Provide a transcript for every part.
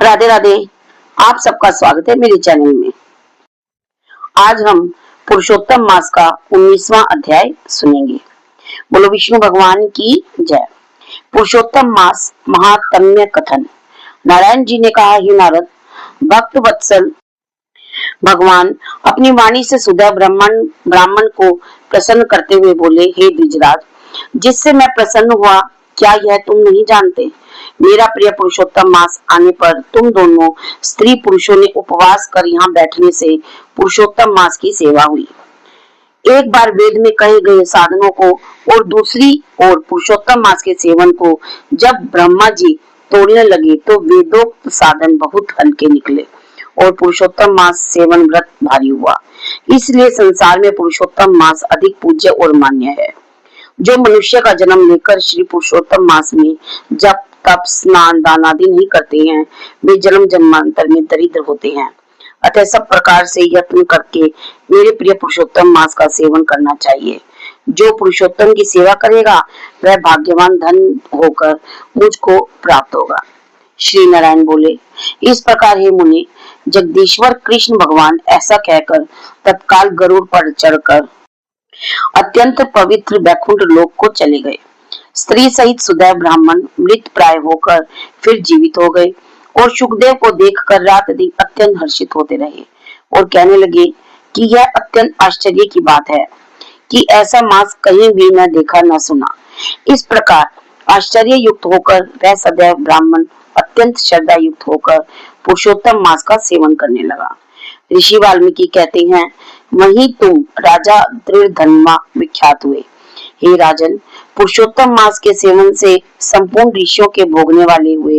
राधे राधे। आप सबका स्वागत है मेरे चैनल में। आज हम पुरुषोत्तम मास का 19वां अध्याय सुनेंगे। बोलो विष्णु भगवान की जय। पुरुषोत्तम मास महात्म्य कथन। नारायण जी ने कहा, हे नारद, भक्त वत्सल भगवान अपनी वाणी से सुधा ब्राह्मण को प्रसन्न करते हुए बोले, हे द्विजराज, जिससे मैं प्रसन्न हुआ क्या यह तुम नहीं जानते? मेरा प्रिय पुरुषोत्तम मास आने पर तुम दोनों स्त्री पुरुषों ने उपवास कर यहाँ बैठने से पुरुषोत्तम मास की सेवा हुई। एक बार वेद में कहे गए साधनों को और दूसरी ओर पुरुषोत्तम मास के सेवन को जब ब्रह्मा जी तोड़ने लगे तो वेदोक्त साधन बहुत हल्के निकले और पुरुषोत्तम मास सेवन व्रत भारी हुआ। इसलिए संसार में पुरुषोत्तम मास अधिक पूज्य और मान्य है। जो मनुष्य का जन्म लेकर श्री पुरुषोत्तम मास में जब तप स्नान दान आदि नहीं करते हैं, वे जन्म जन्मांतर में दरिद्र होते हैं। अतः सब प्रकार से यत्न करके मेरे प्रिय पुरुषोत्तम मास का सेवन करना चाहिए। जो पुरुषोत्तम की सेवा करेगा वह भाग्यवान धन होकर मुझको प्राप्त होगा। श्री नारायण बोले, इस प्रकार हे मुनि, जगदीश्वर कृष्ण भगवान ऐसा कहकर तत्काल गरुड़ पर चढ़कर अत्यंत पवित्र बैकुंठ लोक को चले गए। स्त्री सहित सुदैव ब्राह्मण मृत प्राय होकर फिर जीवित हो गए और सुखदेव को देखकर रात दिन अत्यंत हर्षित होते रहे और कहने लगे कि यह अत्यंत आश्चर्य की बात है कि ऐसा मास कहीं भी न देखा न सुना। इस प्रकार आश्चर्य युक्त होकर वह सदैव ब्राह्मण अत्यंत श्रद्धा युक्त होकर पुरुषोत्तम मास का सेवन करने लगा। ऋषि वाल्मीकि कहते हैं, वहीं तुम राजा दृढ़धन्वा विख्यात हुए। हे राजन, पुरुषोत्तम मास के सेवन से संपूर्ण ऋषियों के भोगने वाले हुए।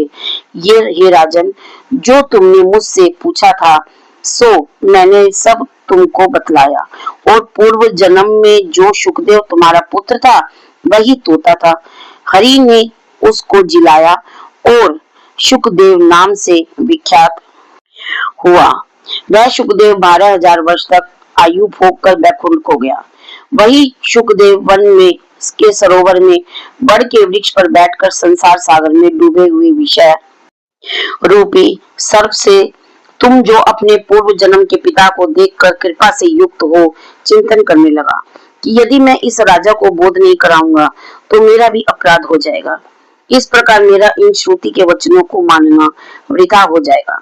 ये हे राजन, जो तुमने मुझसे पूछा था सो मैंने सब तुमको बतलाया और पूर्व जन्म में जो सुखदेव तुम्हारा पुत्र था वही तोता था। हरि ने उसको जिलाया और सुखदेव नाम से विख्यात हुआ। वह सुखदेव 12,000 वर्ष तक आयु भोग कर बैकुंठ को गया। वही सुखदेव वन में के सरोवर में बड़ के वृक्ष पर बैठकर संसार सागर में डूबे हुए विषय रूपी सर्प से तुम जो अपने पूर्व जन्म के पिता को देखकर कृपा से युक्त हो चिंतन करने लगा कि यदि मैं इस राजा को बोध नहीं कराऊंगा तो मेरा भी अपराध हो जाएगा। इस प्रकार मेरा इन श्रुति के वचनों को मानना वृथा हो जाएगा।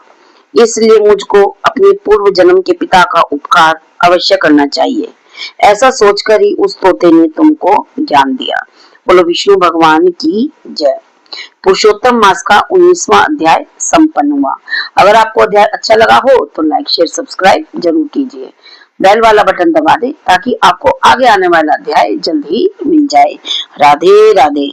इसलिए मुझको अपने पूर्व जन्म के पिता का उपकार अवश्य करना चाहिए। ऐसा सोचकर ही उस तोते ने तुमको ज्ञान दिया। बोलो विष्णु भगवान की जय। पुरुषोत्तम मास का 19वां अध्याय संपन्न हुआ। अगर आपको अध्याय अच्छा लगा हो तो लाइक शेयर सब्सक्राइब जरूर कीजिए। बेल वाला बटन दबा दे ताकि आपको आगे आने वाला अध्याय जल्द ही मिल जाए। राधे राधे।